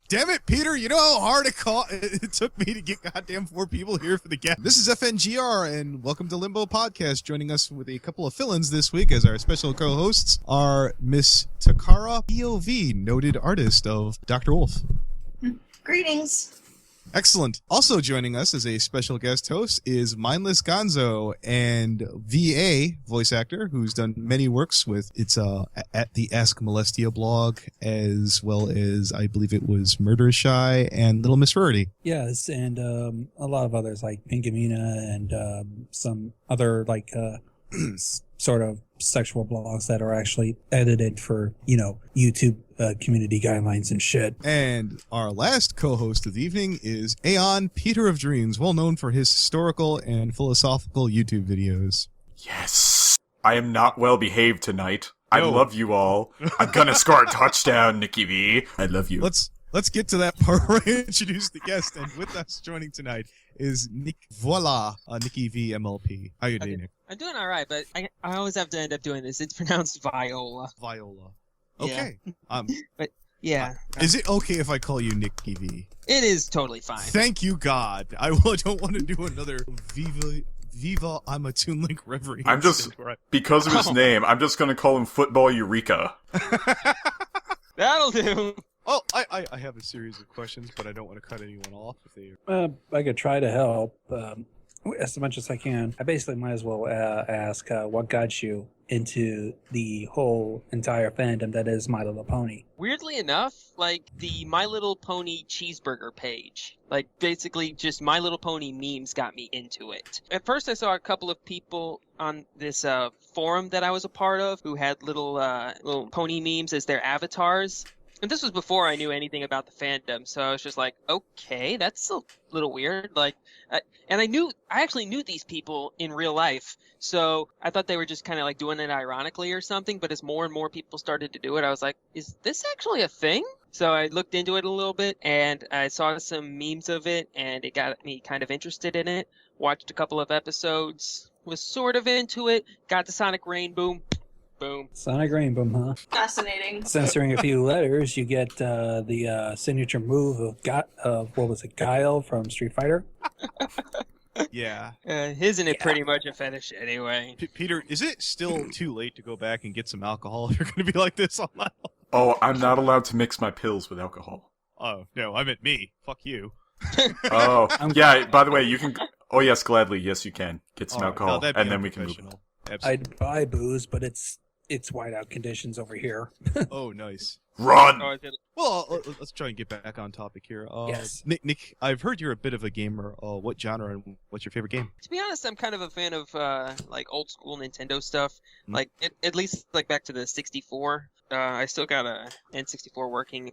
Damn it, Peter, you know how hard it took me to get goddamn 4 people here for the guest. This is FNGR, and welcome to Limbo Podcast. Joining us with a couple of fill-ins this week as our special co-hosts are Miss Takara POV, noted artist of Dr. Wolf. Greetings. Excellent. Also joining us as a special guest host is MindlessGonzo and VA voice actor who's done many works with at the Ask Molestial blog, as well as I believe it was Murder Shy and Little Miss Rarity. Yes, and a lot of others like Pinkamina and some other like sort of sexual blogs that are actually edited for, YouTube community guidelines and shit. And our last co-host of the evening is Aeon of Dreams, well known for his historical and philosophical YouTube videos. Yes. I am not well behaved tonight. I love you all. I'm gonna score a touchdown, Nicky V. I love you. Let's get to that part where I introduce the guest. And with us joining tonight is NickyvMLP. How you doing, Nick? I'm doing all right, but I always have to end up doing this. It's pronounced Viola. Viola. Okay. Yeah. But yeah. Is it okay if I call you Nicky V? It is totally fine. Thank you, God. I don't want to do another Viva I'm a Toon Link reverie. I'm just, because of his name, I'm just gonna call him Football Eureka. That'll do. Oh, I have a series of questions, but I don't want to cut anyone off if they... I could try to help as much as I can. I basically might as well ask what got you into the whole entire fandom that is My Little Pony. Weirdly enough, like the My Little Pony cheeseburger page, like basically just My Little Pony memes got me into it. At first I saw a couple of people on this forum that I was a part of who had little pony memes as their avatars. And this was before I knew anything about the fandom, so I was just like, okay, that's a little weird. And I actually knew these people in real life, so I thought they were just kind of like doing it ironically or something. But as more and more people started to do it, I was like, is this actually a thing? So I looked into it a little bit, and I saw some memes of it, and it got me kind of interested in it. Watched a couple of episodes, was sort of into it, got the Sonic Rainboom. Boom. Sonic Rainboom, huh? Fascinating. Censoring a few letters, you get the signature move of what was it, Guile from Street Fighter? Yeah. Isn't it pretty much a fetish anyway? Peter, is it still too late to go back and get some alcohol if you're going to be like this all night? Oh, I'm not allowed to mix my pills with alcohol. Oh, no, I meant me. Fuck you. Oh, yeah, by the way, you can... Oh, yes, gladly. Yes, you can. Get some alcohol, no, and then we can move. I'd buy booze, but it's whiteout conditions over here. Oh, nice. Run! Well, let's try and get back on topic here. Yes. Nick, I've heard you're a bit of a gamer. What genre and what's your favorite game? To be honest, I'm kind of a fan of like old school Nintendo stuff. Like at least like back to the 64. I still got a N64 working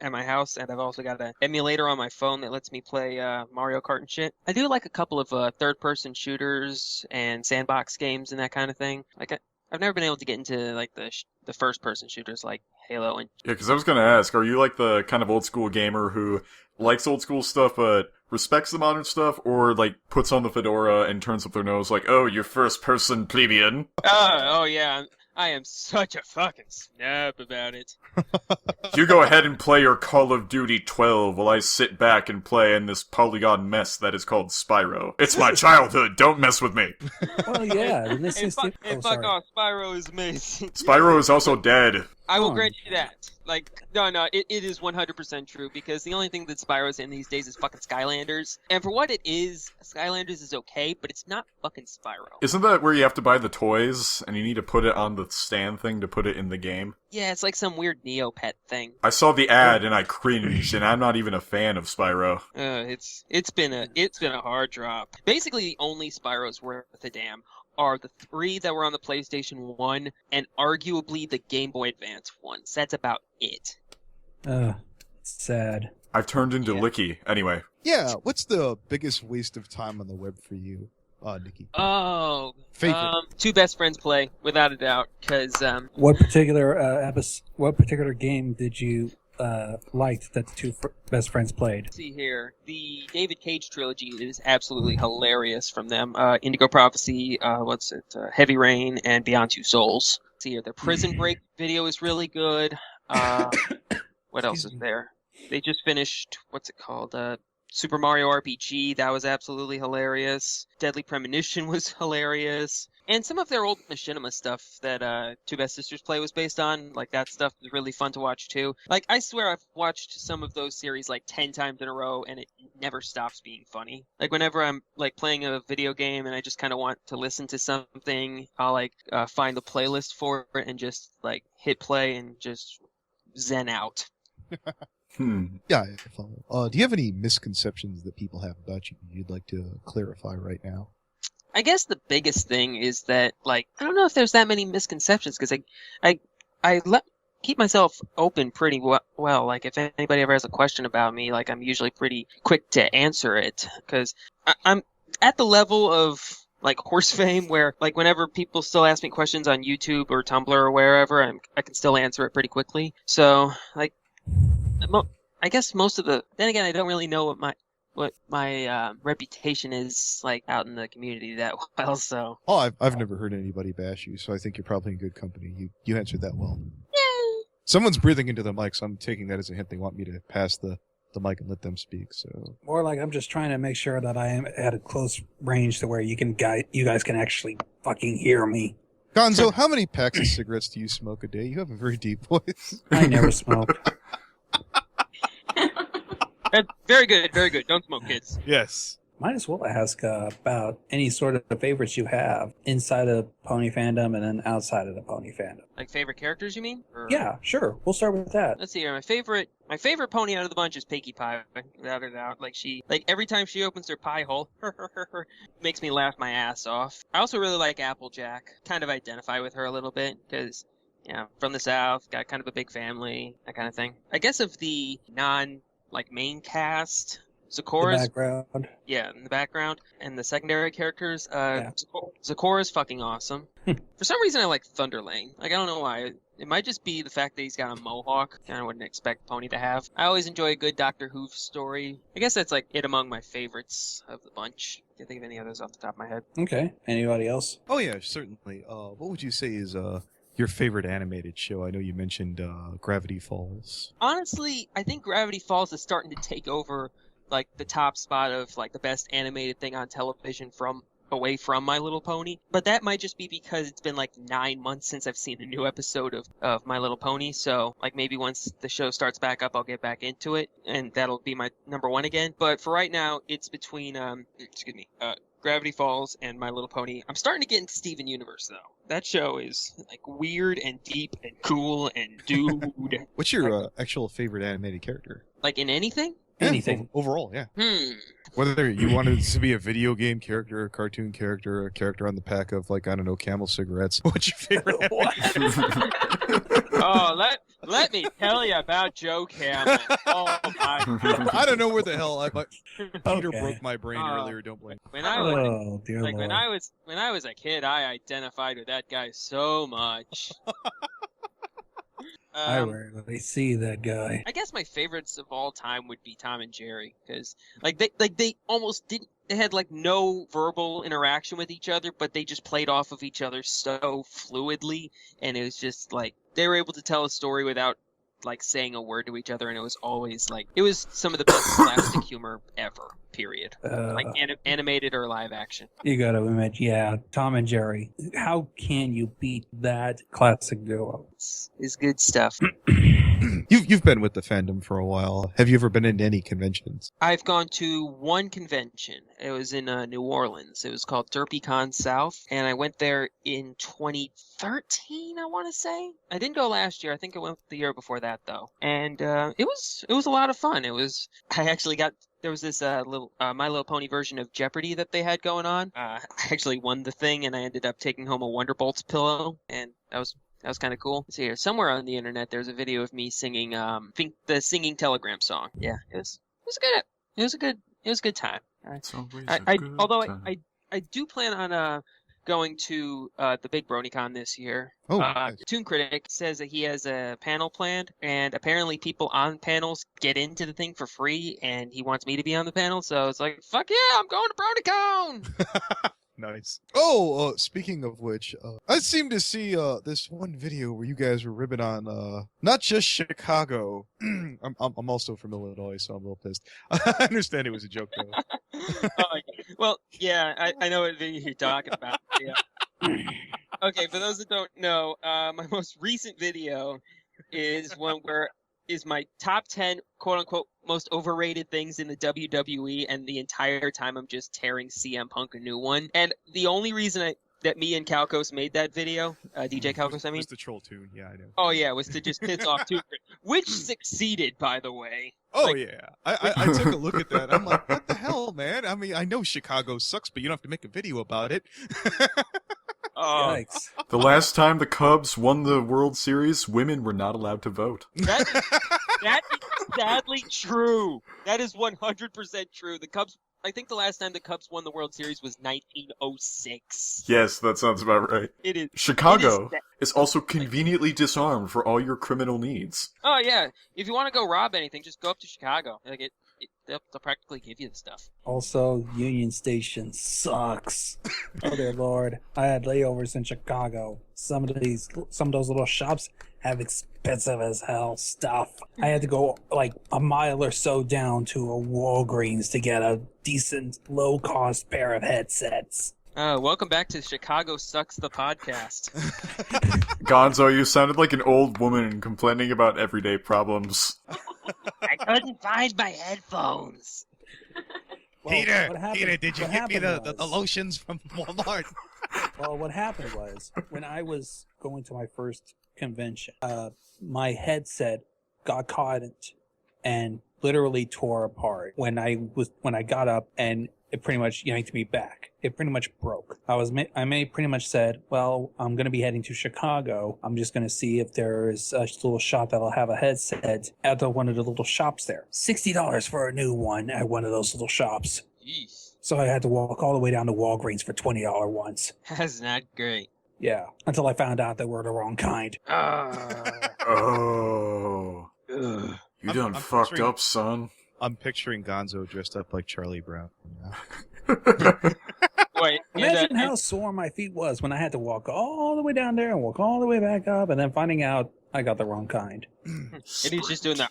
at my house, and I've also got an emulator on my phone that lets me play Mario Kart and shit. I do like a couple of third-person shooters and sandbox games and that kind of thing. Like I've never been able to get into like the first-person shooters like Halo and... Yeah, because I was going to ask, are you like the kind of old-school gamer who likes old-school stuff but respects the modern stuff, or like puts on the fedora and turns up their nose like, oh, you're first-person plebeian? Oh yeah, I am such a fucking snob about it. You go ahead and play your Call of Duty 12 while I sit back and play in this polygon mess that is called Spyro. It's my childhood, don't mess with me. Well, yeah. Fuck off, Spyro is amazing. Spyro is also dead. I will grant you that. Like, no, it is 100% true, because the only thing that Spyro's in these days is fucking Skylanders. And for what it is, Skylanders is okay, but it's not fucking Spyro. Isn't that where you have to buy the toys, and you need to put it on the stand thing to put it in the game? Yeah, it's like some weird Neopet thing. I saw the ad and I cringed, and I'm not even a fan of Spyro. It's been a hard drop. Basically, the only Spyros worth a damn are the 3 that were on the PlayStation 1, and arguably the Game Boy Advance ones. That's about it. Sad. I've turned into Licky. Anyway. Yeah, what's the biggest waste of time on the web for you, Nicky? Oh, favorite. 2 best friends play, without a doubt, because... What particular game did you liked that the 2 best friends played? Let's see here. The David Cage trilogy is absolutely hilarious from them. Indigo Prophecy, Heavy Rain, and Beyond Two Souls. Let's see here. The Prison Break video is really good. What else is there? they just finished, what's it called? Super Mario RPG. That was absolutely hilarious. Deadly Premonition was hilarious. And some of their old machinima stuff that Two Best Sisters Play was based on, like that stuff was really fun to watch too. Like, I swear I've watched some of those series like 10 times in a row and it never stops being funny. Like, whenever I'm like playing a video game and I just kind of want to listen to something, I'll like find the playlist for it and just like hit play and just zen out. Yeah, I follow. Do you have any misconceptions that people have about you you'd like to clarify right now? I guess the biggest thing is that, like, I don't know if there's that many misconceptions because I keep myself open pretty well. Like, if anybody ever has a question about me, like, I'm usually pretty quick to answer it because I'm at the level of like horse fame where, like, whenever people still ask me questions on YouTube or Tumblr or wherever, I can still answer it pretty quickly. So, like, I guess most of the. Then again, I don't really know what my reputation is like out in the community that well. So. Oh, I've never heard anybody bash you, so I think you're probably in good company. You answered that well. Yay! Someone's breathing into the mic, so I'm taking that as a hint they want me to pass the mic and let them speak. So. More like I'm just trying to make sure that I am at a close range to where you guys can actually fucking hear me. Gonzo, how many packs of cigarettes do you smoke a day? You have a very deep voice. I never smoke. Very good, very good. Don't smoke, kids. Yes. Might as well ask about any sort of favorites you have inside of Pony Fandom and then outside of the Pony Fandom. Like favorite characters, you mean? Or... Yeah, sure. We'll start with that. Let's see here. My favorite pony out of the bunch is Pinkie Pie, without a doubt. Like every time she opens her pie hole, makes me laugh my ass off. I also really like Applejack. Kind of identify with her a little bit because, from the South, got kind of a big family, that kind of thing. I guess of the main cast, Zikora's the background. Yeah, in the background. And the secondary characters, Zikora's fucking awesome. For some reason I like Thunderlane. Like, I don't know why. It might just be the fact that he's got a mohawk. Kinda wouldn't expect Pony to have. I always enjoy a good Doctor Who story. I guess that's like it among my favorites of the bunch. Can't think of any others off the top of my head. Okay. Anybody else? Oh yeah, certainly. What would you say is your favorite animated show? I know you mentioned Gravity Falls. Honestly, I think Gravity Falls is starting to take over like the top spot of like the best animated thing on television away from My Little Pony. But that might just be because it's been like 9 months since I've seen a new episode of My Little Pony. So like maybe once the show starts back up, I'll get back into it and that'll be my number one again. But for right now, it's between Gravity Falls and My Little Pony. I'm starting to get into Steven Universe though. That show is like weird and deep and cool and dude. What's your actual favorite animated character? Like in anything? Anything. Overall, yeah. Whether you wanted to be a video game character, a cartoon character, a character on the pack of, like, I don't know, Camel cigarettes. What's your favorite? Oh, let me tell you about Joe Camel. Oh my God. I don't know where the hell Peter broke my brain earlier. Don't blame. When I was a kid, I identified with that guy so much. I rarely see that guy. I guess my favorites of all time would be Tom and Jerry because they almost didn't. They had like no verbal interaction with each other, but they just played off of each other so fluidly, and it was just like they were able to tell a story without like saying a word to each other, and it was always like it was some of the best slapstick humor ever. Period. Like animated or live action. You got to admit, yeah, Tom and Jerry. How can you beat that classic duo? It's good stuff. You've been with the fandom for a while. Have you ever been in any conventions? I've gone to one convention. It was in New Orleans. It was called DerpyCon South, and I went there in 2013. I want to say I didn't go last year. I think I went the year before that though, and it was a lot of fun. I actually got. There was this little My Little Pony version of Jeopardy that they had going on. I actually won the thing, and I ended up taking home a Wonderbolts pillow, and that was kind of cool. Let's see here. Somewhere on the internet, there's a video of me singing the Singing Telegram song. Yeah, it was good. It was a good time. I do plan on going to the big BronyCon this year. Oh, nice. Toon Critic says that he has a panel planned, and apparently people on panels get into the thing for free, and he wants me to be on the panel, so it's like, fuck yeah, I'm going to BronyCon! Nice. Oh, speaking of which, I seem to see this one video where you guys were ribbing on not just Chicago. I'm also from Illinois, so I'm a little pissed. I understand it was a joke though. Well, yeah, I know what video you're talking about. Yeah. Okay, for those that don't know, my most recent video is one where is my top 10 quote-unquote most overrated things in the WWE, and the entire time I'm just tearing CM Punk a new one. And the only reason that me and Calcos made that video, DJ Calcos, I mean. Was the troll tune, yeah, I know. Oh, yeah, was to just piss off Tucker, which succeeded, by the way. Oh, like, yeah. I took a look at that. I'm like, what the hell, man? I mean, I know Chicago sucks, but you don't have to make a video about it. Yikes. The last time the Cubs won the World Series, women were not allowed to vote. That is sadly true. That is 100% true. The Cubs, I think the last time the Cubs won the World Series was 1906. Yes, that sounds about right. It is. Chicago is also conveniently disarmed for all your criminal needs. Oh, yeah. If you want to go rob anything, just go up to Chicago. Like they'll practically give you the stuff. Also, Union Station sucks. Oh dear Lord. I had layovers in Chicago. Some of those little shops have expensive as hell stuff. I had to go like a mile or so down to a Walgreens to get a decent low-cost pair of headsets. Welcome back to Chicago Sucks, the podcast. Gonzo, you sounded like an old woman complaining about everyday problems. I couldn't find my headphones. Well, Peter, did you get me the lotions from Walmart? Well, what happened was, when I was going to my first convention, my headset got caught and literally tore apart when I got up, and it pretty much yanked me back. It pretty much broke. I pretty much said, well, I'm going to be heading to Chicago. I'm just going to see if there is a little shop that'll have a headset at one of the little shops there. $60 for a new one at one of those little shops. Jeez. So I had to walk all the way down to Walgreens for $20 ones. That's not great. Yeah, until I found out they were the wrong kind. Oh. You done fucked up, son. I'm picturing Gonzo dressed up like Charlie Brown. Wait, Imagine how sore my feet was when I had to walk all the way down there and walk all the way back up, and then finding out I got the wrong kind. and he's just doing the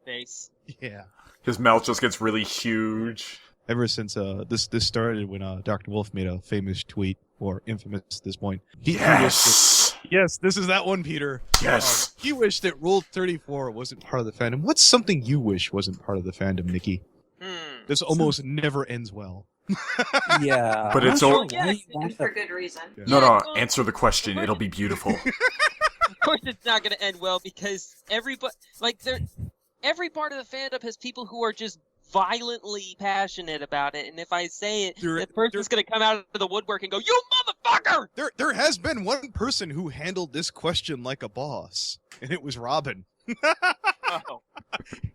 face. Yeah. His mouth just gets really huge. Ever since this started when Dr. Wolf made a famous tweet, or infamous at this point. Yes! Yes, this is that one, Peter. Yes! He wished that Rule 34 wasn't part of the fandom. What's something you wish wasn't part of the fandom, Nicky? This almost never ends well. Yeah. But it's all... Yeah, and for good reason. Yeah. No, answer the question. It'll be beautiful. Of course it's not going to end well, because every part of the fandom has people who are just violently passionate about it, and if I say it, that person's going to come out of the woodwork and go, "You motherfucker!" There has been one person who handled this question like a boss, and it was Robin. Oh.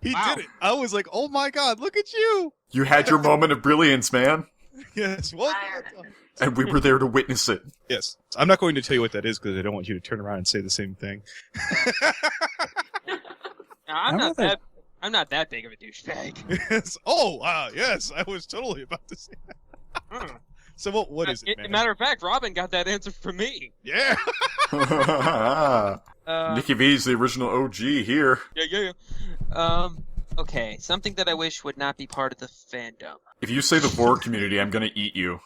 He did it. I was like, "Oh my god, look at you!" You had your moment of brilliance, man. Yes, well, And we were there to witness it. yes. I'm not going to tell you what that is because I don't want you to turn around and say the same thing. No, I'm not that big of a douchebag. Yes. Oh, yes, I was totally about to say that. So what is it, man? Matter of fact, Robin got that answer from me. Yeah. Nicky V's the original OG here. Yeah. Okay, something that I wish would not be part of the fandom. If you say the Vorg community, I'm gonna eat you.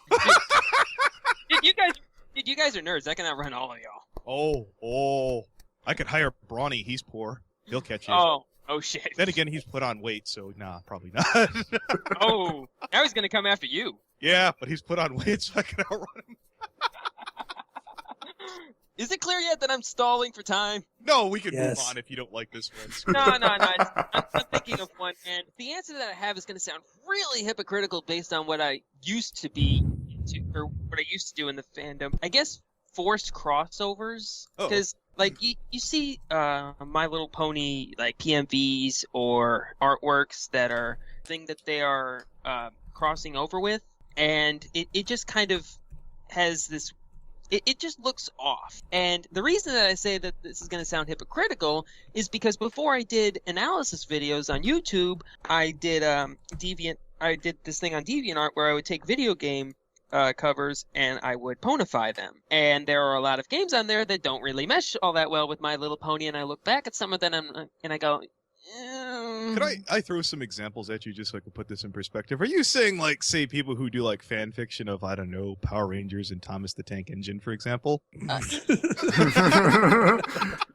You guys are nerds. I can outrun all of y'all. Oh. I could hire Brawny. He's poor. He'll catch you. Oh shit. Then again, he's put on weight, so nah, probably not. Oh, now he's gonna come after you. Yeah, but he's put on weight, so I can outrun him. Is it clear yet that I'm stalling for time? No, we can move Yes. on if you don't like this one. No. I'm thinking of one, and the answer that I have is going to sound really hypocritical based on what I used to be into, or what I used to do in the fandom. I guess forced crossovers, because you see My Little Pony like PMVs or artworks that are thing that they are crossing over with, and it just kind of has this. It just looks off. And the reason that I say that this is going to sound hypocritical is because before I did analysis videos on YouTube, I did I did this thing on DeviantArt where I would take video game covers and I would ponify them. And there are a lot of games on there that don't really mesh all that well with My Little Pony, and I look back at some of them and I go, Could I throw some examples at you just so I can put this in perspective? Are you saying, like, say, people who do, like, fan fiction of, I don't know, Power Rangers and Thomas the Tank Engine, for example?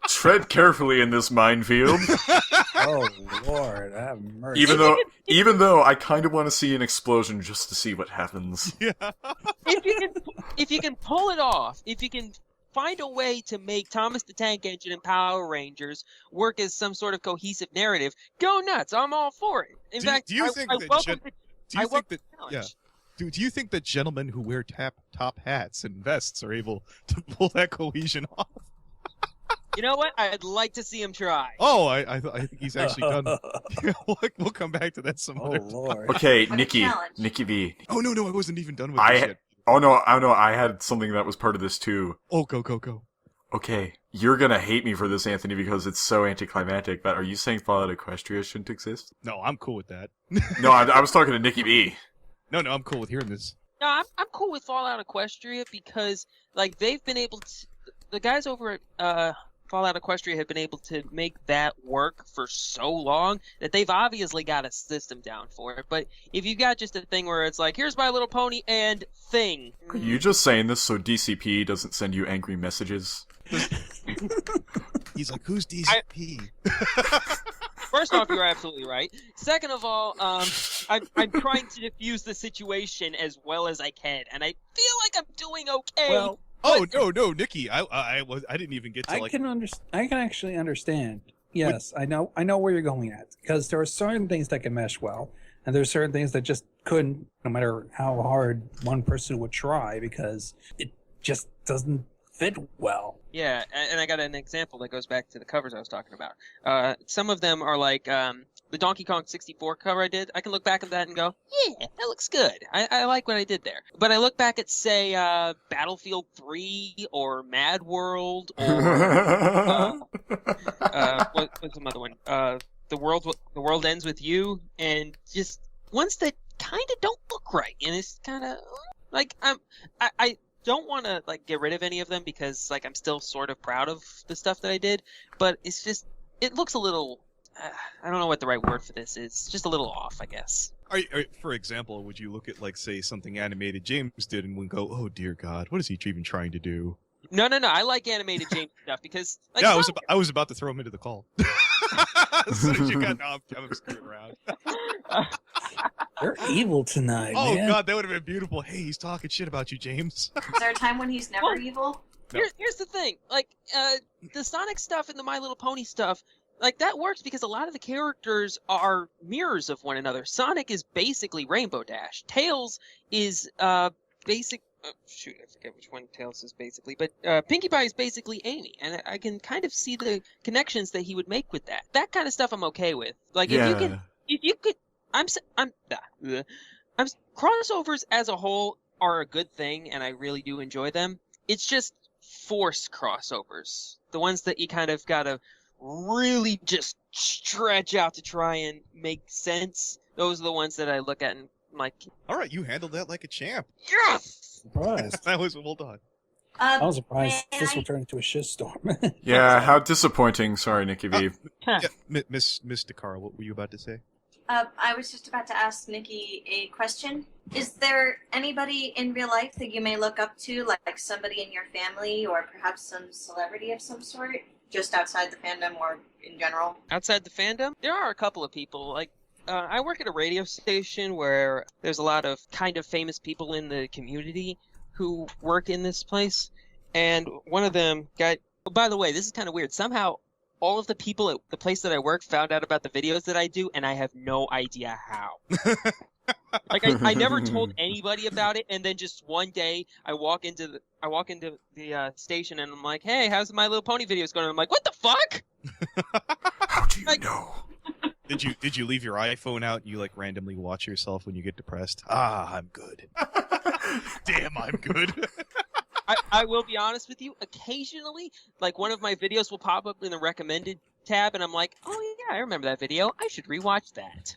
Tread carefully in this minefield. Oh Lord, have mercy. Even though I kind of want to see an explosion just to see what happens. Yeah. if you can pull it off, if you can find a way to make Thomas the Tank Engine and Power Rangers work as some sort of cohesive narrative, go nuts! I'm all for it. In fact, do you I think welcome that the challenge. yeah. Do you think that gentlemen who wear top hats and vests are able to pull that cohesion off? You know what? I'd like to see him try. Oh, I think he's actually done. We'll come back to that some Oh other time. Lord. Okay, What a Nicky challenge. V. Oh no, I wasn't even done with this yet. Oh no, I had something that was part of this too. Oh, go. Okay, you're gonna hate me for this, Anthony, because it's so anticlimactic, but are you saying Fallout Equestria shouldn't exist? No, I'm cool with that. No, I was talking to Nicky V. No, I'm cool with hearing this. No, I'm cool with Fallout Equestria because, like, they've been able to. The guys over at Fallout Equestria have been able to make that work for so long that they've obviously got a system down for it. But if you got just a thing where it's like, here's My Little Pony and thing. Are you just saying this so DCP doesn't send you angry messages? He's like, who's DCP? First off, you're absolutely right. Second of all, I'm trying to diffuse the situation as well as I can, and I feel like I'm doing okay. Well, Oh no, Nicky, I didn't even get to I can actually understand. Yes, I know where you're going at, because there are certain things that can mesh well, and there's certain things that just couldn't, no matter how hard one person would try, because it just doesn't fit well. Yeah, and I got an example that goes back to the covers I was talking about. Some of them are like the Donkey Kong 64 cover I did. I can look back at that and go, yeah, that looks good. I like what I did there. But I look back at, say, Battlefield 3 or Mad World or what's some other one? The World Ends With You, and just ones that kind of don't look right, and it's kind of like I don't want to like get rid of any of them because like I'm still sort of proud of the stuff that I did, but it's just it looks a little I don't know what the right word for this is. It's just a little off, I guess. For example, would you look at like say something animated James did and would go, oh dear God, what is he even trying to do? No. I like animated James stuff because like, yeah, I was about to throw him into the call. As soon as you got, no, I'm screwing around. You're evil tonight, Oh man. God, that would have been beautiful. Hey, he's talking shit about you, James. Is there a time when he's never evil? No. Here's the thing, like the Sonic stuff and the My Little Pony stuff, like that works because a lot of the characters are mirrors of one another. Sonic is basically Rainbow Dash. Tails is basic. Shoot, I forget which one Tails is basically, but Pinkie Pie is basically Amy, and I can kind of see the connections that he would make with that. That kind of stuff I'm okay with. Like if you could, crossovers as a whole are a good thing, and I really do enjoy them. It's just forced crossovers, the ones that you kind of gotta really just stretch out to try and make sense. Those are the ones that I look at and I'm like, All right, you handled that like a champ. yes. Surprised. That was well done. I was surprised may this I- will turn into a shitstorm. Yeah, how disappointing. Sorry, Nicky V. Yeah, Miss Takara, what were you about to say? I was just about to ask Nicky a question. Is there anybody in real life that you may look up to, like somebody in your family or perhaps some celebrity of some sort, just outside the fandom or in general? Outside the fandom, there are a couple of people. Like, I work at a radio station where there's a lot of kind of famous people in the community who work in this place. And one of them got... Oh, by the way, this is kind of weird. Somehow, all of the people at the place that I work found out about the videos that I do, and I have no idea how. Like, I never told anybody about it, and then just one day, I walk into the station, and I'm like, hey, how's the My Little Pony videos going? And I'm like, what the fuck? How do you Like- know? Did you leave your iPhone out and you like randomly watch yourself when you get depressed? Ah, I'm good. Damn, I'm good. I will be honest with you. Occasionally, like one of my videos will pop up in the recommended tab, and I'm like, "Oh yeah, I remember that video. I should rewatch that."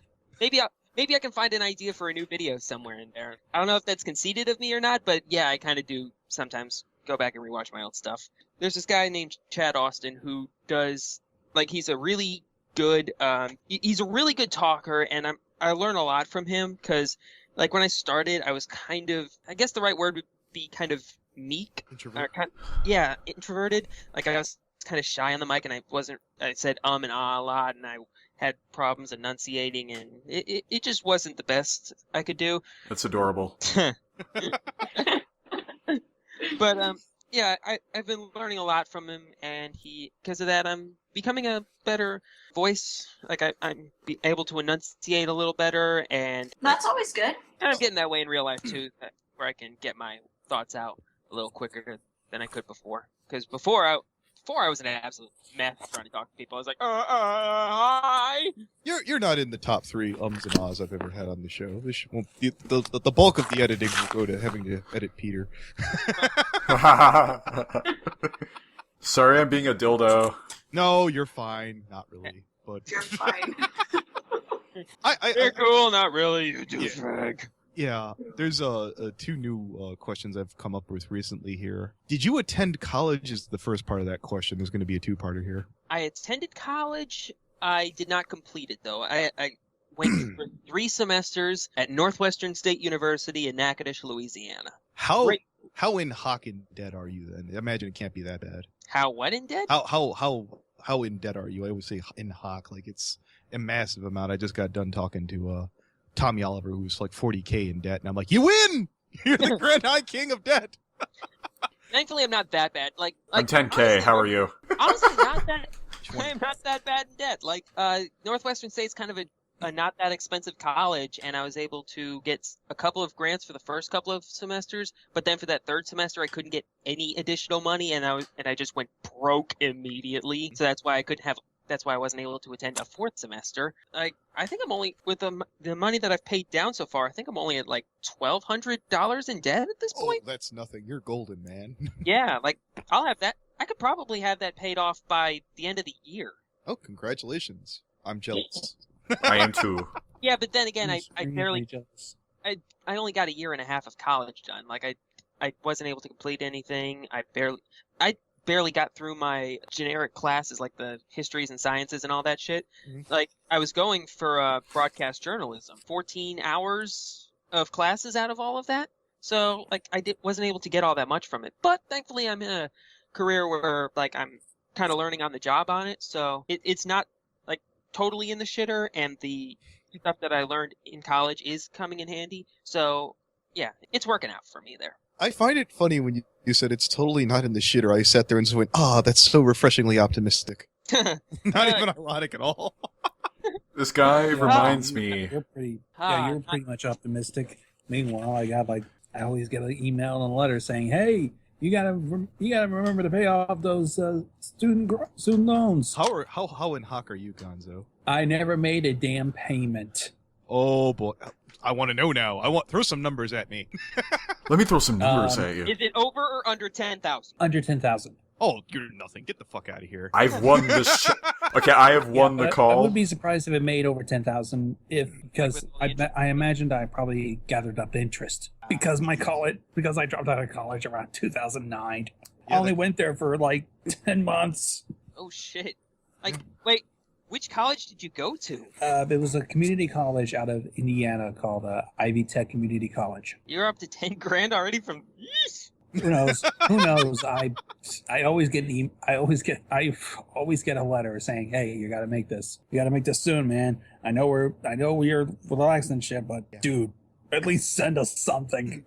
maybe I can find an idea for a new video somewhere in there. I don't know if that's conceited of me or not, but yeah, I kind of do sometimes go back and rewatch my old stuff. There's this guy named Chad Austin who does, like, he's a really good, he's a really good talker, and I learn a lot from him, because, like, when I started, I was kind of, I guess the right word would be kind of meek. Introvert. Introverted. Like, I was kind of shy on the mic, and I said and ah a lot, and I had problems enunciating, and it just wasn't the best I could do. That's adorable. But yeah, I've been learning a lot from him, and because of that, I'm becoming a better voice. Like, I'm able to enunciate a little better, and That's always good. I'm getting that way in real life too, where I can get my thoughts out a little quicker than I could before. Because before I was an absolute mess trying to talk to people. I was like, hi. You're not in the top 3 ums and ahs I've ever had on the show. This won't, the bulk of the editing will go to having to edit Peter. Sorry, I'm being a dildo. No, you're fine. Not really, but You're fine. You're cool, not really. You Yeah. douchebag. Yeah, there's 2 new questions I've come up with recently here. Did you attend college is the first part of that question. There's going to be a 2-parter here. I attended college. I did not complete it, though. I went for 3 semesters at Northwestern State University in Natchitoches, Louisiana. How Great. how in hock in debt are you then? I imagine it can't be that bad. How, what in debt? How in debt are you? I always say in hock, like it's a massive amount. I just got done talking to Tommy Oliver, who's like 40K in debt, and I'm like, you win! You're the Grand High King of debt. Thankfully, I'm not that bad. Like I'm 10K. honestly, How are you? Honestly, not that. Which one? I'm not that bad in debt. Like, Northwestern State's kind of a not that expensive college, and I was able to get a couple of grants for the first couple of semesters, but then for that 3rd semester, I couldn't get any additional money, and I just went broke immediately. So that's why I wasn't able to attend a 4th semester. I think I'm only, with the money that I've paid down so far, I think I'm only at like $1,200 in debt at this Oh, point. that's nothing. You're golden, man. Yeah, like, I'll have that. I could probably have that paid off by the end of the year. Oh, congratulations. I'm jealous. I am too. Yeah, but then again, I Extremely barely, jealous. I only got a year and a half of college done. Like, I wasn't able to complete anything. I barely got through my generic classes, like the histories and sciences and all that shit. Mhm. Like, I was going for broadcast journalism, 14 hours of classes out of all of that. So, like, wasn't able to get all that much from it. But thankfully, I'm in a career where, like, I'm kind of learning on the job on it. So it's not, like, totally in the shitter, and the stuff that I learned in college is coming in handy. So, yeah, it's working out for me there. I find it funny when you said it's totally not in the shitter. I sat there and just went, that's so refreshingly optimistic. Not even ironic at all. This guy Yeah, reminds me. You're pretty. Ah, You're pretty much optimistic. Meanwhile, I always get an email and a letter saying, "Hey, you gotta remember to pay off those student loans." How in hock are you, Gonzo? I never made a damn payment. Oh boy, I want to know now. Throw some numbers at me. Let me throw some numbers at you. Is it over or under 10,000? Under 10,000. Oh, you're nothing. Get the fuck out of here. I've won this. Okay, I have won the I call. would be surprised if it made over 10,000 because I imagined I probably gathered up interest because I dropped out of college around 2009. I Yeah, only went there for like 10 months. Oh shit! Like, wait, which college did you go to? It was a community college out of Indiana called Ivy Tech Community College. You're up to 10 grand already from. Yeesh. Who knows? Who knows? I always get I always get a letter saying, "Hey, you got to make this. You got to make this soon, man. I know we're relaxed and shit, but dude, at least send us something."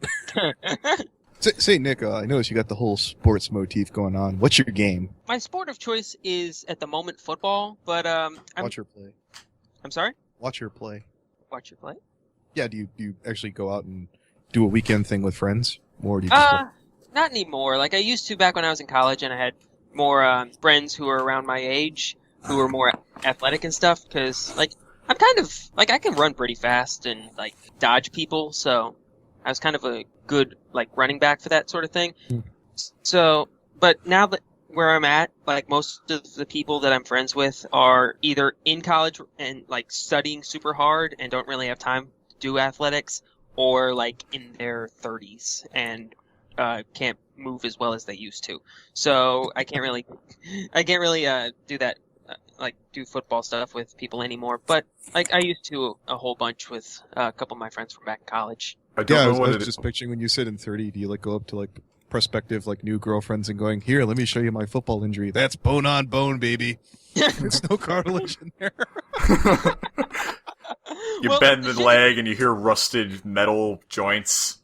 Say, Nick, I noticed you got the whole sports motif going on. What's your game? My sport of choice is at the moment football, but Watch her play. I'm sorry. Watch her play. Watch your play. Yeah, do you actually go out and do a weekend thing with friends? Or do you just Not anymore. Like I used to back when I was in college, and I had more friends who were around my age, who were more athletic and stuff. Because like I'm kind of like I can run pretty fast and like dodge people, so I was kind of a good like running back for that sort of thing. So, but now that where I'm at, like most of the people that I'm friends with are either in college and like studying super hard and don't really have time to do athletics, or like in their 30s and can't move as well as they used to. So I can't really do that, like do football stuff with people anymore. But like I used to a whole bunch with a couple of my friends from back in college. I don't know I what was it just picturing when you said in 30, do you like go up to like prospective like new girlfriends and going, here, let me show you my football injury. That's bone on bone, baby. There's no cartilage in there. You Well, bend the leg and you hear rusted metal joints.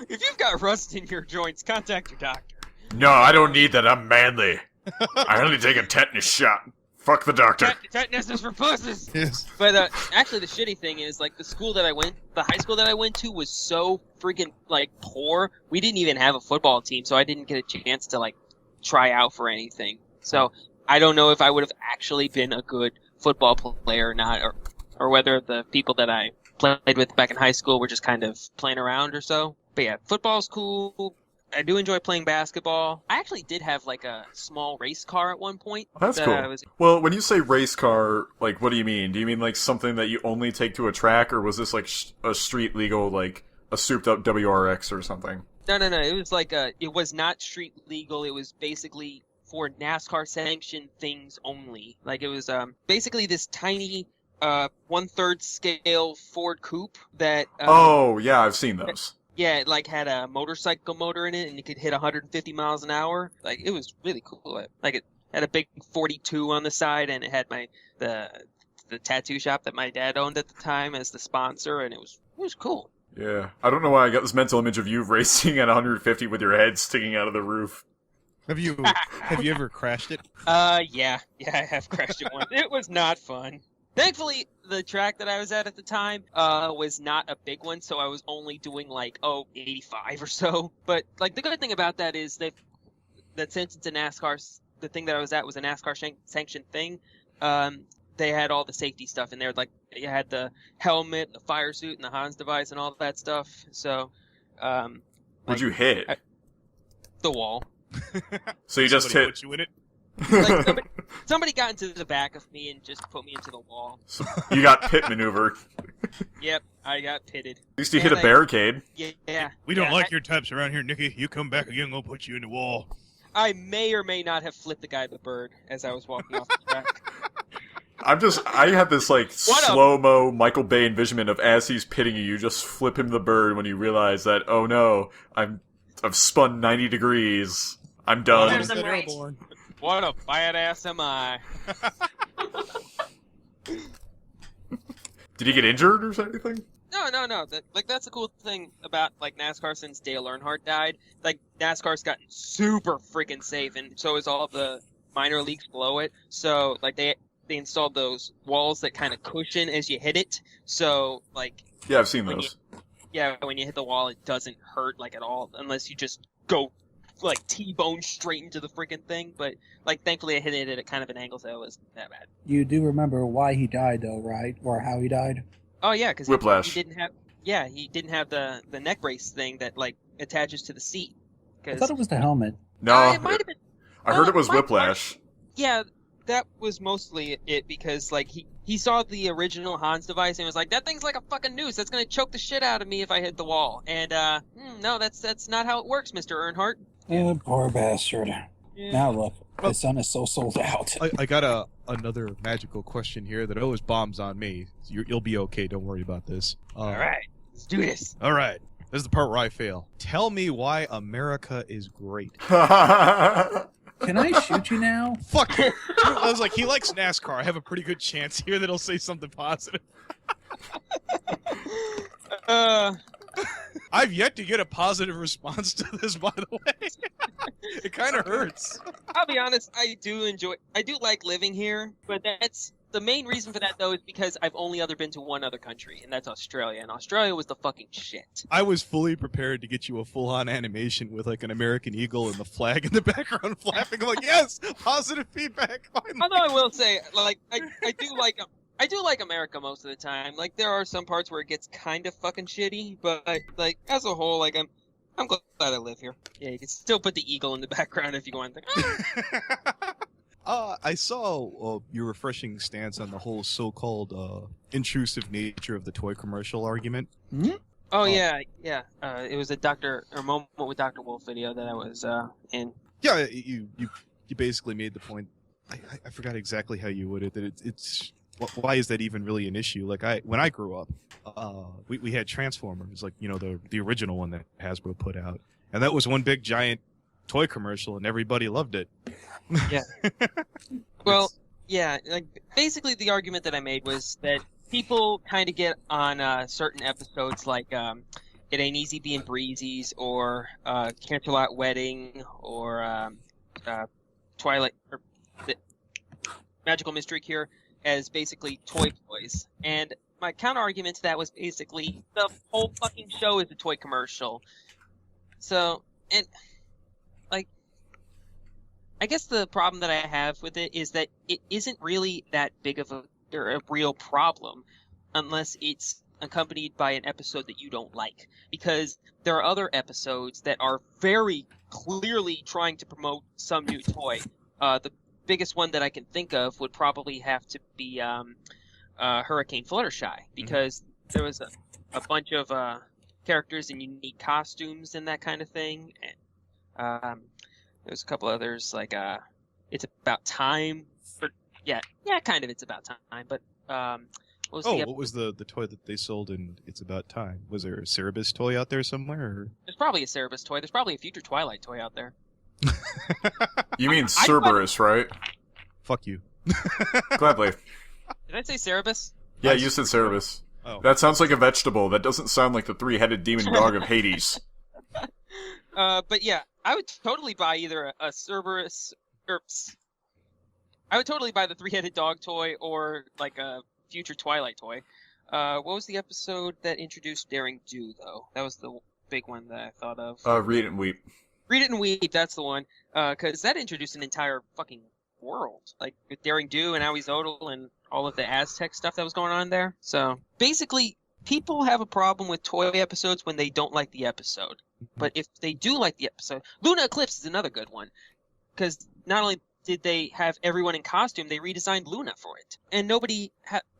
If you've got rust in your joints, contact your doctor. No, I don't need that. I'm manly. I only take a tetanus shot. Fuck the doctor. Tetanus is for pussies. Yes. But actually, the shitty thing is, like, the high school that I went to was so freaking like poor. We didn't even have a football team, so I didn't get a chance to like try out for anything. So I don't know if I would have actually been a good football player or not, or whether the people that I played with back in high school were just kind of playing around or so. But yeah, football's cool. I do enjoy playing basketball. I actually did have like a small race car at one point. That's cool. Well, when you say race car, like, what do you mean? Do you mean like something that you only take to a track, or was this like a street legal, like a souped up WRX or something? No. It was like it was not street legal. It was basically for NASCAR sanctioned things only. Like it was basically this tiny 1/3 scale Ford coupe that. Oh yeah, I've seen those. Yeah, it like had a motorcycle motor in it, and it could hit 150 miles an hour. Like it was really cool. Like it had a big 42 on the side, and it had the tattoo shop that my dad owned at the time as the sponsor, and it was cool. Yeah, I don't know why I got this mental image of you racing at 150 with your head sticking out of the roof. Have you ever crashed it? Yeah, I have crashed it once. It was not fun. Thankfully, the track that I was at the time was not a big one, so I was only doing like 85 or so. But like the good thing about that is that since it's a NASCAR, the thing that I was at was a NASCAR sanctioned thing. They had all the safety stuff in there, like you had the helmet, the fire suit, and the Hans device, and all that stuff. So, What'd you hit? The wall. So you just hit. Put you in it? Like somebody got into the back of me and just put me into the wall. You got pit maneuvered. Yep, I got pitted. At least you hit a barricade. Yeah. We don't like your types around here, Nicky. You come back again, we'll put you in the wall. I may or may not have flipped the guy the bird as I was walking off the track. I had this like slow-mo Michael Bay envisionment of as he's pitting you just flip him the bird when you realize that, oh no, I've spun 90 degrees. I'm done. There's a right. What a badass am I. Did he get injured or anything? No. That's the cool thing about like NASCAR since Dale Earnhardt died. Like NASCAR's gotten super freaking safe, and so is all the minor leagues below it. So like they installed those walls that kind of cushion as you hit it. So like yeah, I've seen those. When you hit the wall, it doesn't hurt like at all unless you just go like T-bone straight into the freaking thing. But like thankfully I hit it at kind of an angle, so it wasn't that bad. You do remember why he died, though, right? Or how he died? Oh yeah, because whiplash. He didn't have the neck brace thing that like attaches to the seat. I thought it was the helmet. No, it might have been. I heard it was whiplash. Yeah, that was mostly it because like he saw the original Hans device and was like, that thing's like a fucking noose. That's gonna choke the shit out of me if I hit the wall. And no, that's not how it works, Mr. Earnhardt. Yeah, poor bastard. Yeah. Now look, his son is so sold out. I got another magical question here that always bombs on me. You'll be okay. Don't worry about this. All right, let's do this. All right. This is the part where I fail. Tell me why America is great. Can I shoot you now? Fuck you. I was like, he likes NASCAR. I have a pretty good chance here that he'll say something positive. I've yet to get a positive response to this, by the way. It kind of hurts. I'll be honest, I do like living here, but that's the main reason for that though is because I've only been to one other country, and that's Australia, and Australia was the fucking shit. I was fully prepared to get you a full-on animation with like an American eagle and the flag in the background flapping. I'm like, yes, positive feedback. Finally. Although I will say, like, I do like America most of the time. Like, there are some parts where it gets kind of fucking shitty, but like as a whole, like I'm glad I live here. Yeah, you can still put the eagle in the background if you want. I saw your refreshing stance on the whole so-called intrusive nature of the toy commercial argument. Oh yeah. It was a moment with Dr. Wolf video that I was in. Yeah, you basically made the point. I forgot exactly how you would it. That it's why is that even really an issue? Like when I grew up, we had Transformers, like the original one that Hasbro put out, and that was one big giant toy commercial, and everybody loved it. Yeah. Well, yeah. Like basically, the argument that I made was that people kind of get on certain episodes, like It Ain't Easy Being Breezy's, or Canterlot Wedding, or Twilight, or the Magical Mystery Cure, as basically toys. And my counter argument to that was basically the whole fucking show is a toy commercial. So, and like, I guess the problem that I have with it is that it isn't really that big of a real problem unless it's accompanied by an episode that you don't like. Because there are other episodes that are very clearly trying to promote some new toy. The biggest one that I can think of would probably have to be Hurricane Fluttershy, because there was a bunch of characters in unique costumes and that kind of thing. And, there's a couple others, like It's About Time. But yeah, kind of It's About Time. But what was the toy that they sold in It's About Time? Was there a Cerebus toy out there somewhere? Or? There's probably a Cerebus toy. There's probably a future Twilight toy out there. You mean Cerberus, right? Fuck you. Gladly. Did I say Cerebus? Yeah, you said Cerebus. Oh. That sounds like a vegetable. That doesn't sound like the three-headed demon dog of Hades. But yeah, I would totally buy either a Cerberus, or I would totally buy the three-headed dog toy or like a future Twilight toy. What was the episode that introduced Daring Do, though? That was the big one that I thought of. Read It and Weep. Read It and Weep, that's the one. Because that introduced an entire fucking world. Like, with Daring Do and Aoizotl and all of the Aztec stuff that was going on there. So, basically, people have a problem with toy episodes when they don't like the episode. But if they do like the episode... Luna Eclipse is another good one. Because not only did they have everyone in costume, they redesigned Luna for it. And nobody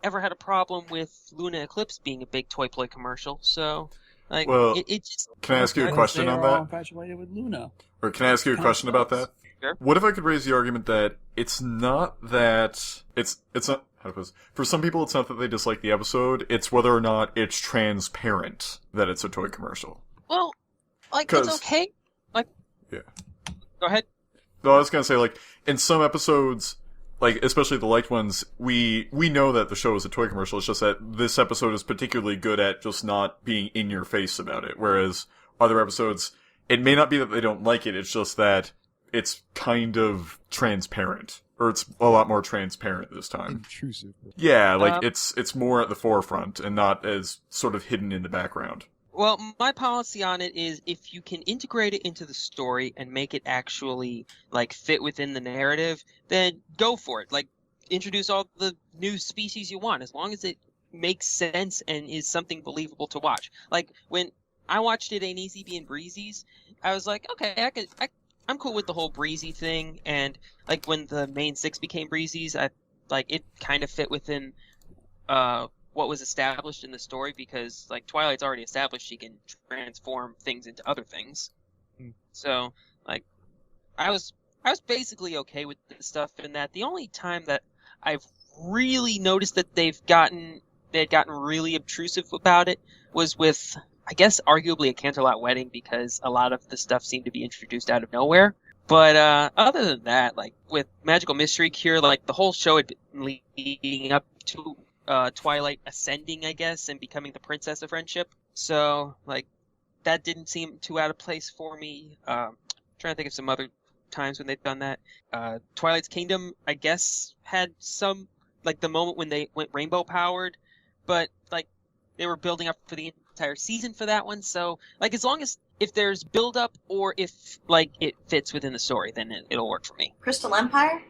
ever had a problem with Luna Eclipse being a big toy play commercial, so... Like, well, it just... Can I ask you a question on They're all that? infatuated with Luna. Or can I ask you a question about that? Sure. What if I could raise the argument that it's not that... It's not... How to put this? For some people, it's not that they dislike the episode, it's whether or not it's transparent that it's a toy commercial. Well, like, it's okay. Like... Yeah. Go ahead. No, I was gonna say, like, in some episodes... Like, especially the liked ones, we know that the show is a toy commercial, it's just that this episode is particularly good at just not being in your face about it, whereas other episodes, it may not be that they don't like it, it's just that it's kind of transparent. Or it's a lot more transparent this time. Intrusive. Yeah, like, it's more at the forefront and not as sort of hidden in the background. Well, my policy on it is if you can integrate it into the story and make it actually, like, fit within the narrative, then go for it. Like, introduce all the new species you want, as long as it makes sense and is something believable to watch. Like, when I watched It Ain't Easy Being Breezy's, I was like, okay, I'm cool with the whole breezy thing, and, like, when the main six became breezies, it kind of fit within, what was established in the story, because like Twilight's already established she can transform things into other things. So like I was basically okay with the stuff in that. The only time that I've really noticed that they had gotten really obtrusive about it was with, I guess, arguably a Canterlot Wedding, because a lot of the stuff seemed to be introduced out of nowhere. But other than that, like with Magical Mystery Cure, like the whole show had been leading up to Twilight ascending, I guess, and becoming the Princess of Friendship. So, like, that didn't seem too out of place for me. Trying to think of some other times when they've done that. Twilight's Kingdom, I guess, had some, like, the moment when they went rainbow powered, but, like, they were building up for the entire season for that one. So, like, as long as, if there's build up or if, like, it fits within the story, then it'll work for me. Crystal Empire?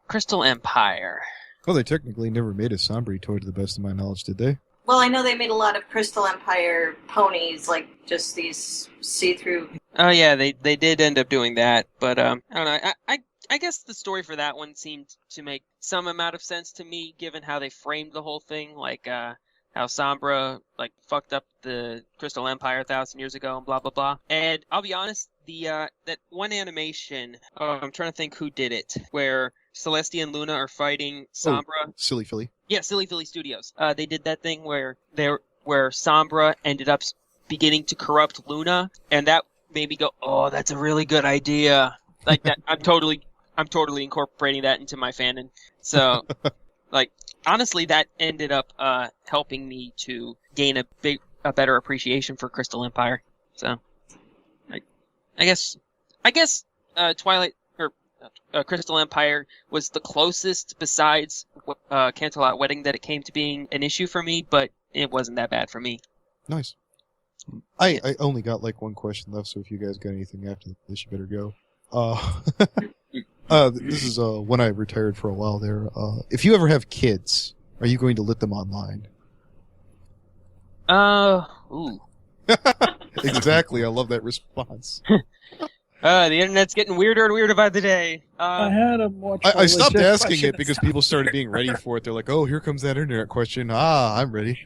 Crystal Empire. Well, they technically never made a Sombri toy to the best of my knowledge, did they? Well, I know they made a lot of Crystal Empire ponies, like just these see-through. Oh yeah, they did end up doing that, but I don't know. I guess the story for that one seemed to make some amount of sense to me, given how they framed the whole thing, like how Sombra like fucked up the Crystal Empire 1,000 years ago and blah blah blah. And I'll be honest, the that one animation, I'm trying to think who did it, where Celestia and Luna are fighting Sombra. Oh, Silly Philly. Yeah, Silly Philly Studios. They did that thing where Sombra ended up beginning to corrupt Luna, and that made me go, "Oh, that's a really good idea." Like that, I'm totally incorporating that into my fandom. So, like, honestly, that ended up helping me to gain a better appreciation for Crystal Empire. So, like, I guess, Twilight or Crystal Empire was the closest besides Canterlot Wedding that it came to being an issue for me, but it wasn't that bad for me. Nice. I only got like one question left, so if you guys got anything after this, you better go. This is when I retired for a while there. If you ever have kids, are you going to let them online? Ooh. Exactly. I love that response. The internet's getting weirder and weirder by the day. I had a more. I stopped asking it because people started being ready for it. They're like, "Oh, here comes that internet question." I'm ready.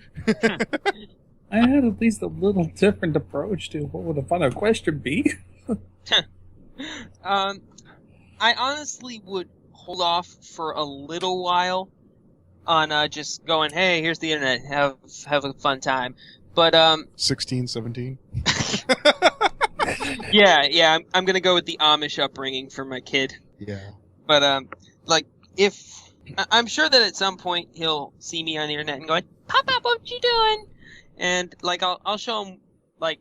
I had at least a little different approach to what would a final question be. I honestly would hold off for a little while on just going, "Hey, here's the internet. Have a fun time." But 16, 17. yeah, I'm gonna go with the Amish upbringing for my kid. Yeah. But like if I'm sure that at some point he'll see me on the internet and go, "Pop up, what you doing?" And like I'll show him like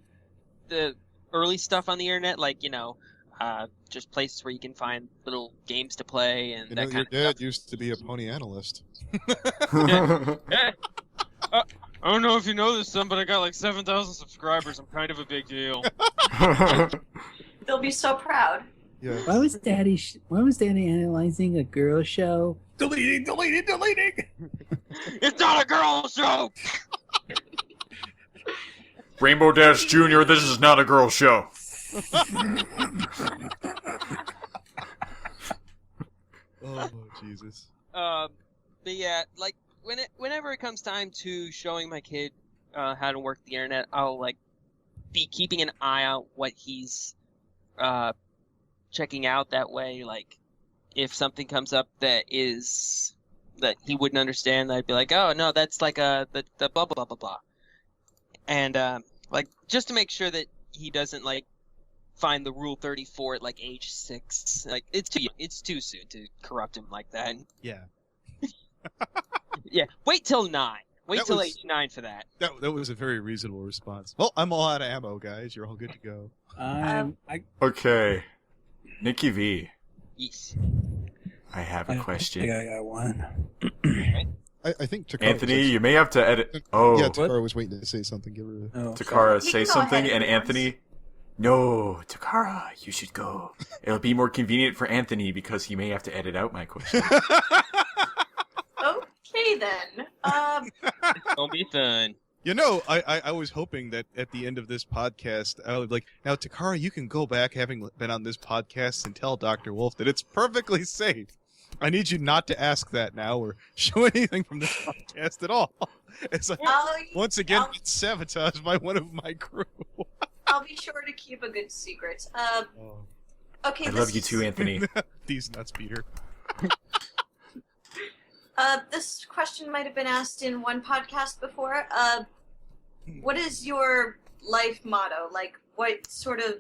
the early stuff on the internet, like just places where you can find little games to play and that kind your of dad stuff. used to be a pony analyst. Hey, I don't know if you know this, son, but I got like 7,000 subscribers. I'm kind of a big deal. They'll be so proud. Yeah. Why was Daddy analyzing a girl show? Deleting. It's not a girl show. Rainbow Dash Jr., this is not a girl show. Oh, Jesus. But yeah, like whenever it comes time to showing my kid how to work the internet, I'll like be keeping an eye out what he's checking out. That way, like if something comes up that he wouldn't understand, I'd be like, "Oh no, that's like the blah blah blah blah blah," and like just to make sure that he doesn't like find the Rule 34 at like age 6. Like it's too soon to corrupt him like that. Yeah. Yeah, wait till 9. Wait That till was- age 9 for that. That was a very reasonable response. Well, I'm all out of ammo, guys. You're all good to go. Okay. Nicky V, Yes. I have a question. I got one. I think Takara Anthony, was you may have to edit. Oh, yeah, Takara was waiting to say something. Give her Oh, Takara, You say can go something, ahead and if you want. Anthony. No, Takara, you should go. It'll be more convenient for Anthony because he may have to edit out my question. Okay then. Don't be fun. I was hoping that at the end of this podcast, I would like, now, Takara, you can go back, having been on this podcast, and tell Dr. Wolf that it's perfectly safe. I need you not to ask that now or show anything from this podcast at all. It's like, once again, I'll- it's sabotaged by one of my crew. I'll be sure to keep a good secret. Okay. I love you too, Anthony. These nuts, Peter. This question might have been asked in one podcast before. What is your life motto? Like, what sort of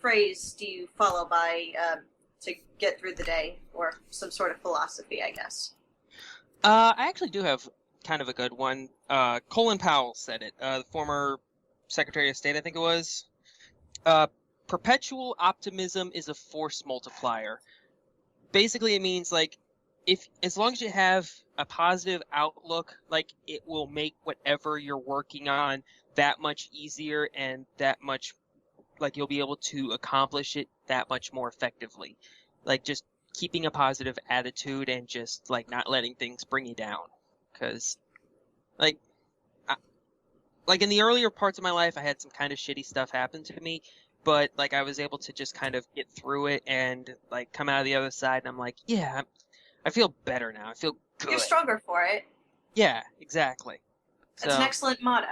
phrase do you follow by to get through the day, or some sort of philosophy, I guess? I actually do have kind of a good one. Colin Powell said it. The former Secretary of State, I think it was. Perpetual optimism is a force multiplier. Basically, it means like as long as you have a positive outlook, like it will make whatever you're working on that much easier and that much like you'll be able to accomplish it that much more effectively. Like just keeping a positive attitude and just like not letting things bring you down. Because like like in the earlier parts of my life, I had some kind of shitty stuff happen to me, but like I was able to just kind of get through it and like come out of the other side, and I'm like, yeah, I feel better now. I feel good. You're stronger for it. Yeah, exactly. That's an excellent motto.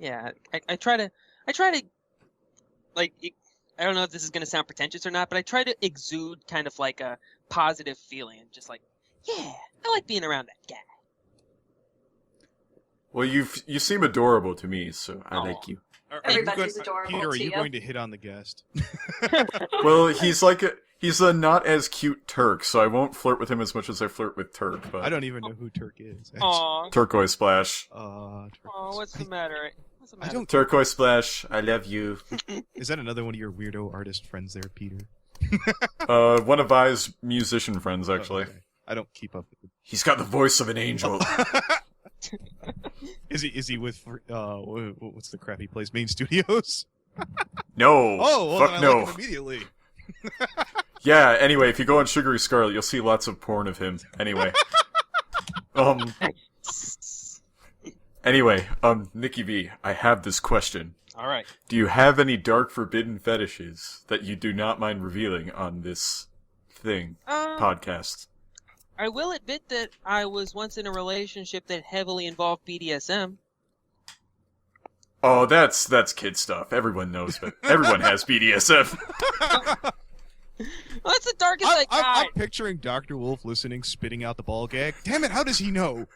Yeah, I try to, like, I don't know if this is going to sound pretentious or not, but I try to exude kind of like a positive feeling, and just like, yeah, I like being around that guy. Well, you seem adorable to me, so I like you. Everybody's adorable Peter, are to you you. going to hit on the guest? Well, he's a not as cute Turk, so I won't flirt with him as much as I flirt with Turk. But I don't even know who Turk is. Aw. Turquoise Splash. Oh, what's the matter? What's the matter? I don't. Turquoise Splash, I love you. Is that another one of your weirdo artist friends there, Peter? One of I's musician friends, actually. Oh, okay. I don't keep up with it. He's got the voice of an angel. Is he with what's the crappy place? Main Studios? No. Oh, well, fuck then I no. like him immediately. Yeah, anyway, if you go on Sugary Scarlet, you'll see lots of porn of him. Anyway. Anyway, Nicky V, I have this question. All right. Do you have any dark forbidden fetishes that you do not mind revealing on this podcast? I will admit that I was once in a relationship that heavily involved BDSM. Oh, that's kid stuff. Everyone knows that. Everyone has BDSM. Well, that's the darkest I got. I'm picturing Dr. Wolf listening, spitting out the ball gag. Damn it, how does he know?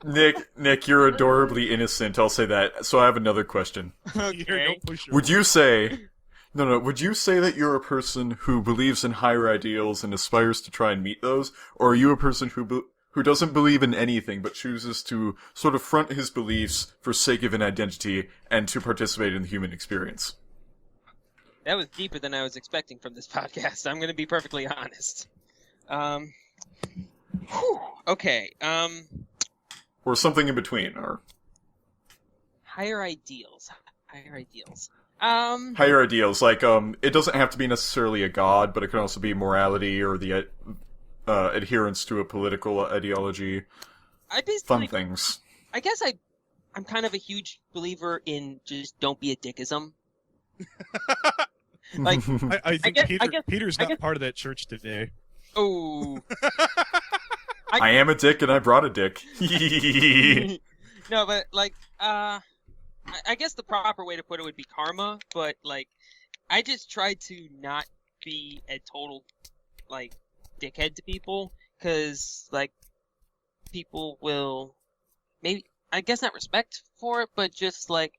Nick, you're adorably innocent. I'll say that. So I have another question. Okay. Don't push your Would you say... No, would you say that you're a person who believes in higher ideals and aspires to try and meet those? Or are you a person who doesn't believe in anything but chooses to sort of front his beliefs for sake of an identity and to participate in the human experience? That was deeper than I was expecting from this podcast. I'm going to be perfectly honest. Okay. Or something in between, or... Higher ideals. Higher ideals, like, it doesn't have to be necessarily a god, but it can also be morality or the adherence to a political ideology. Fun things. I guess I'm kind of a huge believer in just don't be a dickism. Like, I think Peter's not guess- part of that church today. oh. I am a dick and I brought a dick. No, but, like, I guess the proper way to put it would be karma, but, like, I just try to not be a total, like, dickhead to people, because, like, people will maybe, I guess not respect for it, but just, like,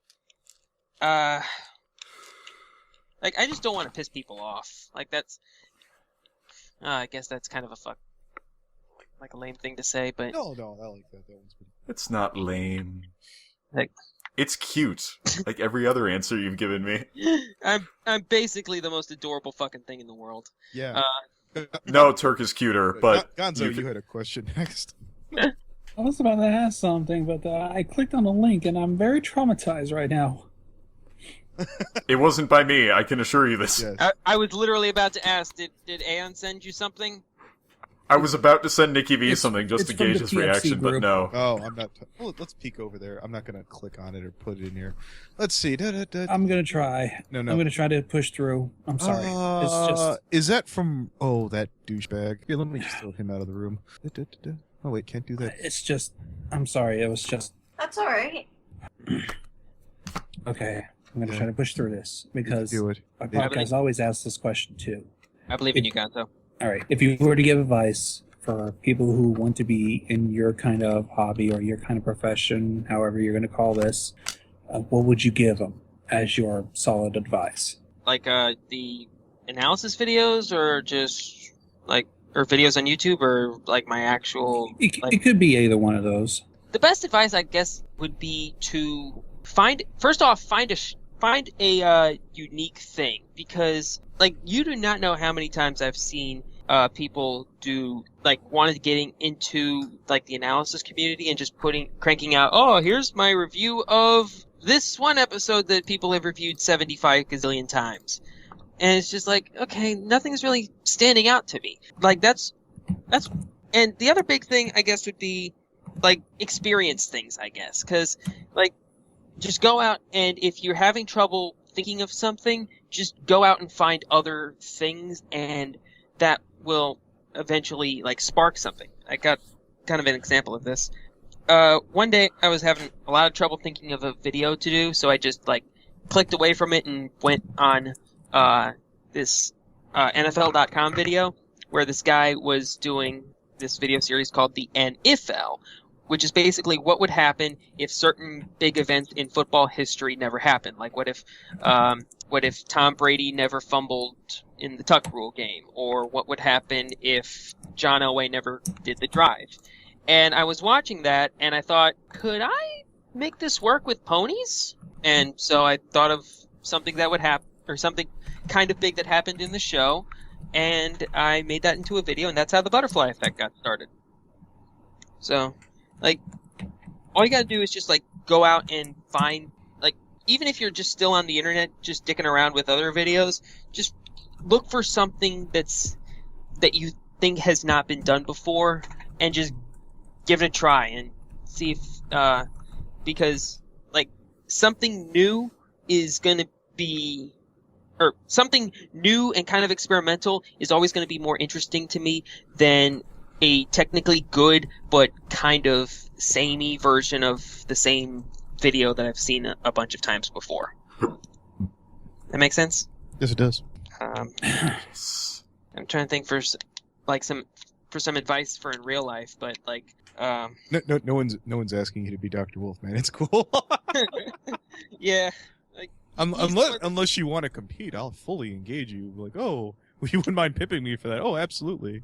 I just don't want to piss people off. Like, that's, I guess that's kind of like a lame thing to say, but... No, I like that. That one's pretty... It's not lame. Like... It's cute, like every other answer you've given me. I'm basically the most adorable fucking thing in the world. Yeah. No, Turk is cuter, but... Gonzo, you had a question next. I was about to ask something, but I clicked on the link, and I'm very traumatized right now. It wasn't by me, I can assure you this. Yes. I was literally about to ask, did Aeon send you something? I was about to send Nicky V something just it's to from gauge the his PFC reaction, but group. no. Oh, I'm not... Well, let's peek over there. I'm not going to click on it or put it in here. Let's see. I'm going to try. No. I'm going to try to push through. I'm sorry. It's just... Is that from... Oh, that douchebag. Here, let me just throw him out of the room. Oh, wait, can't do that. It's just... I'm sorry. It was just... That's alright. Okay. I'm going to try to push through this, because Do it. my podcast always asks this question, too. I believe in you, Gonzo. All right. If you were to give advice for people who want to be in your kind of hobby or your kind of profession, however you're going to call this, what would you give them as your solid advice? Like, the analysis videos, or just, like, or videos on YouTube, or, like, my actual... It could be either one of those. The best advice, I guess, would be to find a unique thing, because, like, you do not know how many times I've seen people wanted getting into, like, the analysis community and just cranking out, oh, here's my review of this one episode that people have reviewed 75 gazillion times. And it's just like, okay, nothing's really standing out to me. Like, that's, and the other big thing, I guess, would be, like experience things, I guess, because like just go out, and if you're having trouble thinking of something, just go out and find other things, and that will eventually like spark something. I got kind of an example of this. One day I was having a lot of trouble thinking of a video to do, so I just like clicked away from it and went on this NFL.com video where this guy was doing this video series called the NFL, which is basically what would happen if certain big events in football history never happened. Like what if Tom Brady never fumbled in the tuck rule game, or what would happen if John Elway never did the drive. And I was watching that, and I thought, could I make this work with ponies? And so I thought of something that would happen, or something kind of big that happened in the show, and I made that into a video, and that's how the butterfly effect got started. So, like, all you gotta do is just, like, go out and find, like, even if you're just still on the internet, just dicking around with other videos, just look for something that you think has not been done before, and just give it a try and see if, because, like, something new is gonna be, or something new and kind of experimental is always gonna be more interesting to me than a technically good but kind of samey version of the same video that I've seen a bunch of times before. That makes sense? Yes, it does. I'm trying to think for some advice for in real life, but like No one's asking you to be Dr. Wolf, man. It's cool. yeah, like unless you want to compete, I'll fully engage you. Like, oh, you wouldn't mind pipping me for that? Oh, absolutely.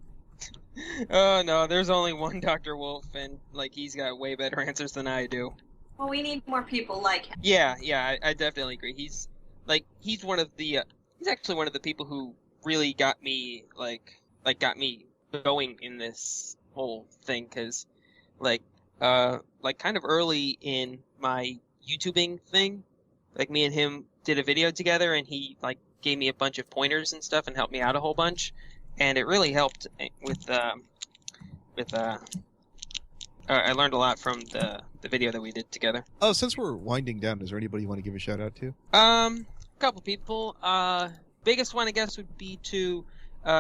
Oh no, there's only one Dr. Wolf, and like he's got way better answers than I do. Well, we need more people like him. Yeah, I definitely agree. He's one of the he's actually one of the people who really got me got me going in this whole thing, because like kind of early in my YouTubing thing, like me and him did a video together, and he like gave me a bunch of pointers and stuff and helped me out a whole bunch, and it really helped with I learned a lot from the video that we did together. Oh, since we're winding down, is there anybody you want to give a shout out to? A couple people. Biggest one I guess would be to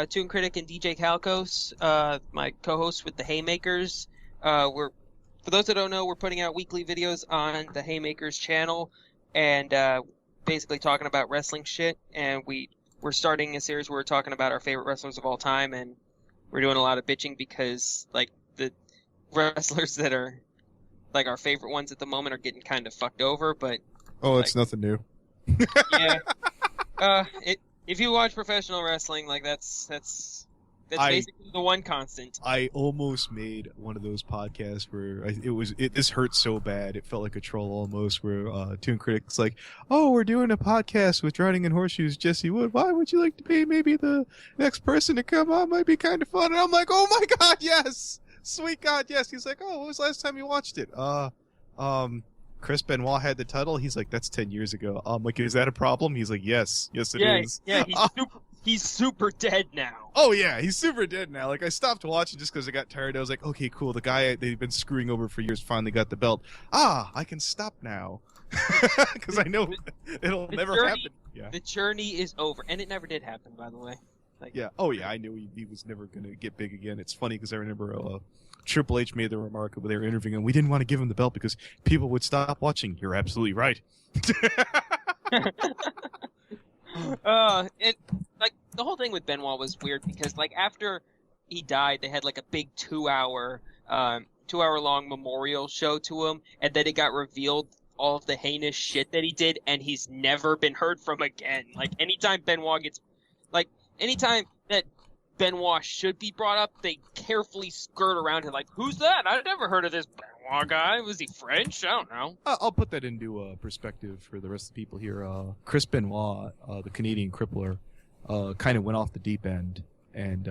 Toon Critic and DJ Calcos, my co-hosts with the Haymakers. For those that don't know, we're putting out weekly videos on the Haymakers channel, and basically talking about wrestling shit. And we're starting a series where we're talking about our favorite wrestlers of all time, and we're doing a lot of bitching because like the wrestlers that are like our favorite ones at the moment are getting kind of fucked over. But it's nothing new. Yeah. If you watch professional wrestling, like that's basically the one constant. I almost made one of those podcasts where this hurt so bad it felt like a troll almost. Where Toon Critic's like, "Oh, we're doing a podcast with Drowning in Horseshoes, Jesse Wood. Why would you like to be maybe the next person to come on? Might be kind of fun." And I'm like, "Oh my god, yes, sweet god, yes." He's like, "Oh, when was the last time you watched it?" Chris Benoit had the title. He's like, "That's 10 years ago." Like, is that a problem? He's like, yes it is. Yeah, he's super dead now. Oh yeah, he's super dead now. Like, I stopped watching just because I got tired. I was like, okay, cool. The guy they've been screwing over for years finally got the belt. I can stop now because I know it'll never happen. Yeah. The journey is over, and it never did happen, by the way. Like, yeah. Oh yeah, I knew he was never gonna get big again. It's funny because I remember Triple H made the remark when they were interviewing him. We didn't want to give him the belt because people would stop watching. You're absolutely right. The whole thing with Benoit was weird because like after he died, they had like a big 2-hour long memorial show to him, and then it got revealed all of the heinous shit that he did, and he's never been heard from again. Like anytime that Benoit should be brought up, they carefully skirt around him like, who's that? I've never heard of this Benoit guy. Was he French? I don't know. I'll put that into perspective for the rest of the people here. Chris Benoit, the Canadian crippler, kind of went off the deep end and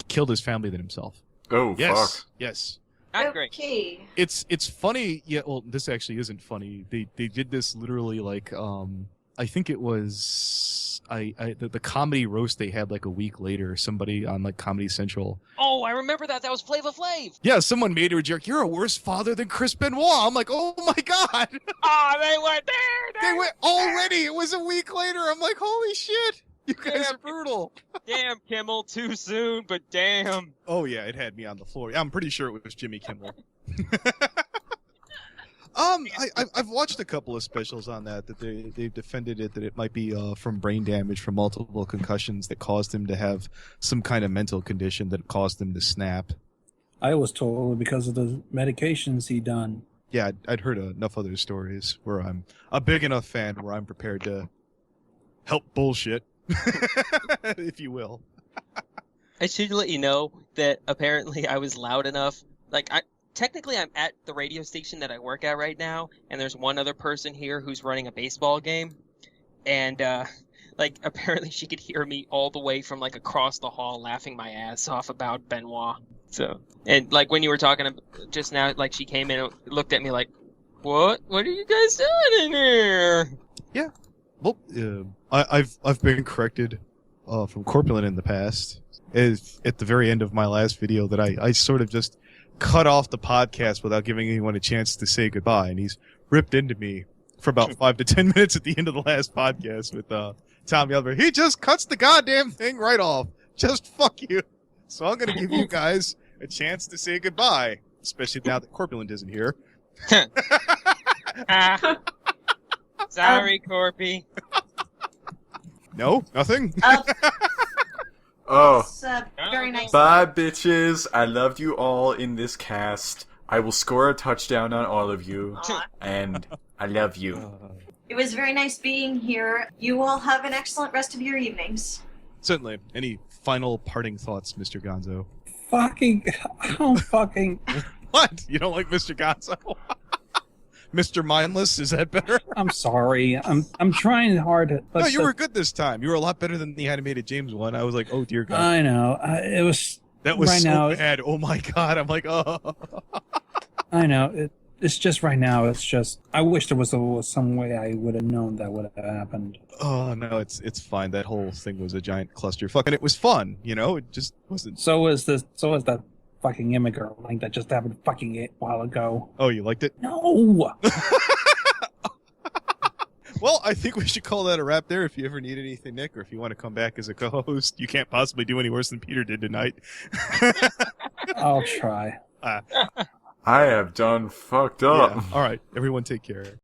killed his family than himself. Oh, yes. Fuck. Yes. Not great. Okay. It's funny. Yeah, well, this actually isn't funny. They did this literally like, I think it was the comedy roast they had like a week later. Somebody on like Comedy Central. Oh, I remember that. That was Flava Flav. Yeah, someone made her a jerk. You're a worse father than Chris Benoit. I'm like, oh my god. Oh, they went there. They went already. It was a week later. I'm like, holy shit. You guys are brutal. Damn, Kimmel, too soon, but damn. Oh yeah, it had me on the floor. I'm pretty sure it was Jimmy Kimmel. I've watched a couple of specials on that they've defended it that it might be from brain damage from multiple concussions that caused him to have some kind of mental condition that caused him to snap. I was told because of the medications he done. Yeah, I'd heard enough other stories where I'm a big enough fan where I'm prepared to help bullshit, if you will. I should let you know that apparently I was loud enough. Like, technically I'm at the radio station that I work at right now, and there's one other person here who's running a baseball game. And, like, apparently she could hear me all the way from, like, across the hall laughing my ass off about Benoit. So, and, like, when you were talking just now, like, she came in and looked at me like, What are you guys doing in here? Yeah. Well, I've been corrected from Corpulent in the past. At the very end of my last video that I sort of just cut off the podcast without giving anyone a chance to say goodbye, and he's ripped into me for about 5 to 10 minutes at the end of the last podcast with Tommy Elver. He just cuts the goddamn thing right off. Just fuck you. So I'm gonna give you guys a chance to say goodbye, especially now that Corpulent isn't here. Sorry, Corpy. No, nothing. Oh. It's very nice. Bye, bitches. I loved you all in this cast. I will score a touchdown on all of you. Aw. And I love you. It was very nice being here. You all have an excellent rest of your evenings. Certainly. Any final parting thoughts, Mr. Gonzo? I don't fucking. What? You don't like Mr. Gonzo? Mr. Mindless? Is that better? I'm sorry. I'm trying hard to. No, you were good this time. You were a lot better than the animated James one. I was like, oh dear God. I know. It was. That was right so now, bad. Oh my God. I'm like, oh. I know. It's just right now. It's just. I wish there was some way I would have known that would have happened. Oh no, it's fine. That whole thing was a giant clusterfuck, and it was fun. You know, it just wasn't. So was that fucking immigrant link that just happened fucking a while ago. Oh, you liked it? No. Well, I think we should call that a wrap there. If you ever need anything, Nick, or if you want to come back as a co-host, you can't possibly do any worse than Peter did tonight. I'll try. I have done fucked up. Yeah. All right, everyone take care.